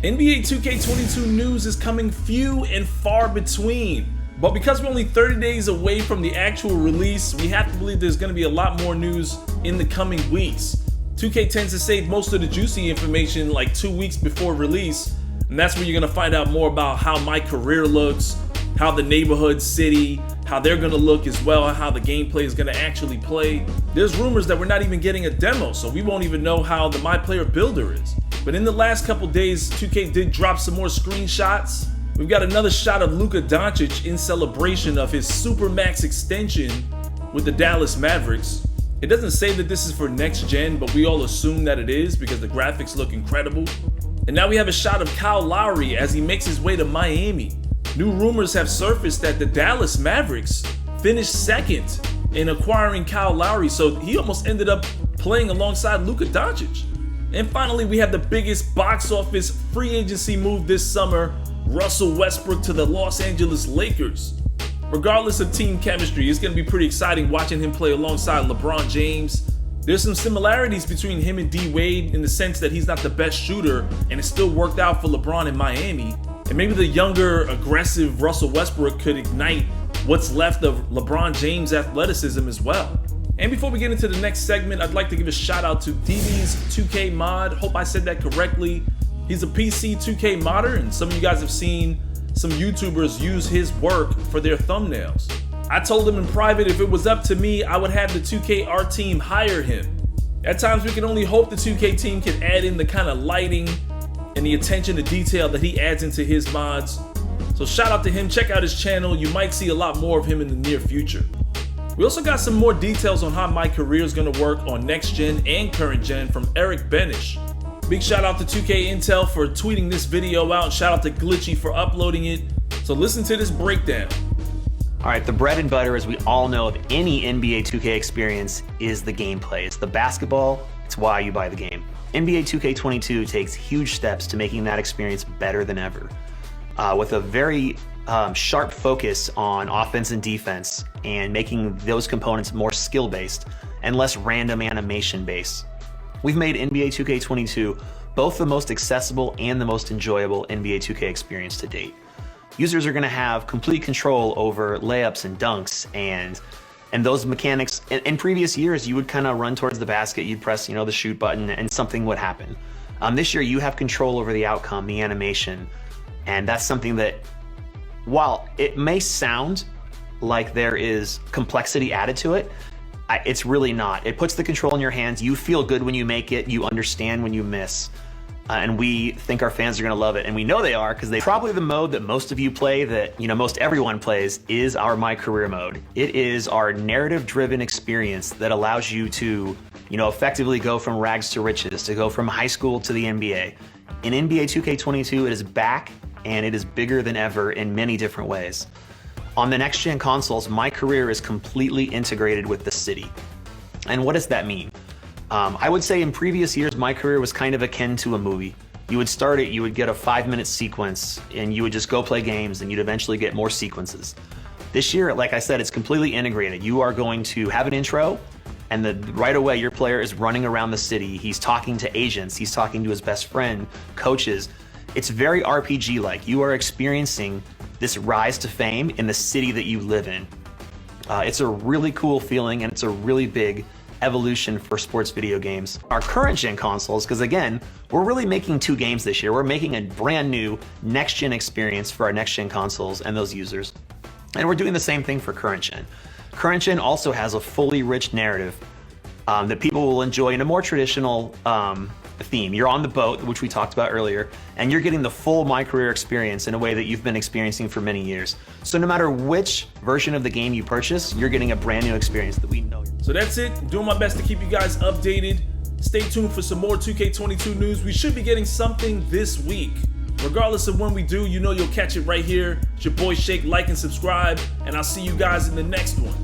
NBA 2K22 news is coming few and far between, but because we're only 30 days away from the actual release, we have to believe there's going to be a lot more news in the coming weeks. 2K tends to save most of the juicy information like 2 weeks before release, and that's where you're going to find out more about how MyCareer looks, how the neighborhood city, how they're going to look as well, and how the gameplay is going to actually play. There's rumors that we're not even getting a demo, so we won't even know how the MyPlayer builder is. But in the last couple days, 2K did drop some more screenshots. We've got another shot of Luka Doncic in celebration of his Supermax extension with the Dallas Mavericks. It doesn't say that this is for next gen, but we all assume that it is because the graphics look incredible. And now we have a shot of Kyle Lowry as he makes his way to Miami. New rumors have surfaced that the Dallas Mavericks finished second in acquiring Kyle Lowry, so he almost ended up playing alongside Luka Doncic. And finally, we have the biggest box office free agency move this summer, Russell Westbrook to the Los Angeles Lakers. Regardless of team chemistry, it's going to be pretty exciting watching him play alongside LeBron James. There's some similarities between him and D-Wade in the sense that he's not the best shooter, and it still worked out for LeBron in Miami. And maybe the younger, aggressive Russell Westbrook could ignite what's left of LeBron James' athleticism as well. And before we get into the next segment, I'd like to give a shout out to DB's 2K Mod. Hope I said that correctly. He's a PC 2K modder, and some of you guys have seen some YouTubers use his work for their thumbnails. I told him in private if it was up to me, I would have the 2K art team hire him. At times we can only hope the 2K team can add in the kind of lighting and the attention to detail that he adds into his mods. So shout out to him, check out his channel. You might see a lot more of him in the near future. We also got some more details on how MyCareer is going to work on next gen and current gen from Erick Boenisch. Big shout out to 2K Intel for tweeting this video out. Shout out to Glitchy for uploading it. So listen to this breakdown. All right, the bread and butter, as we all know, of any NBA 2K experience is the gameplay. It's the basketball, it's why you buy the game. NBA 2K22 takes huge steps to making that experience better than ever, with a very sharp focus on offense and defense and making those components more skill-based and less random animation-based. We've made NBA 2K22 both the most accessible and the most enjoyable NBA 2K experience to date. Users are going to have complete control over layups and dunks and those mechanics. In previous years, you would kind of run towards the basket, you'd press, the shoot button, and something would happen. This year, you have control over the outcome, the animation, and that's something that, while it may sound like there is complexity added to it, it's really not. It puts the control in your hands. You feel good when you make it. You understand when you miss. And we think our fans are going to love it. And we know they are, because probably the mode that most of you play, that most everyone plays, is our MyCareer mode. It is our narrative-driven experience that allows you to effectively go from rags to riches, to go from high school to the NBA. In NBA 2K22, it is back, and it is bigger than ever in many different ways. On the next-gen consoles, MyCareer is completely integrated with the city. And what does that mean? I would say in previous years, MyCareer was kind of akin to a movie. You would start it, you would get a 5-minute sequence, and you would just go play games, and you'd eventually get more sequences. This year, like I said, it's completely integrated. You are going to have an intro, and right away your player is running around the city. He's talking to agents, he's talking to his best friend, coaches. It's very RPG-like. You are experiencing this rise to fame in the city that you live in. It's a really cool feeling, and it's a really big evolution for sports video games. Our current gen consoles, because again, we're really making 2 games this year. We're making a brand new next gen experience for our next gen consoles and those users. And we're doing the same thing for current gen. Current gen also has a fully rich narrative that people will enjoy in a more traditional theme. You're on the boat, which we talked about earlier, and you're getting the full MyCareer experience in a way that you've been experiencing for many years. So no matter which version of the game you purchase, you're getting a brand new experience that we know. So that's it. Doing my best to keep you guys updated. Stay tuned for some more 2K22 news. We should be getting something this week. Regardless of when we do, you'll catch it right here. It's your boy Shake. Like and subscribe, and I'll see you guys in the next one.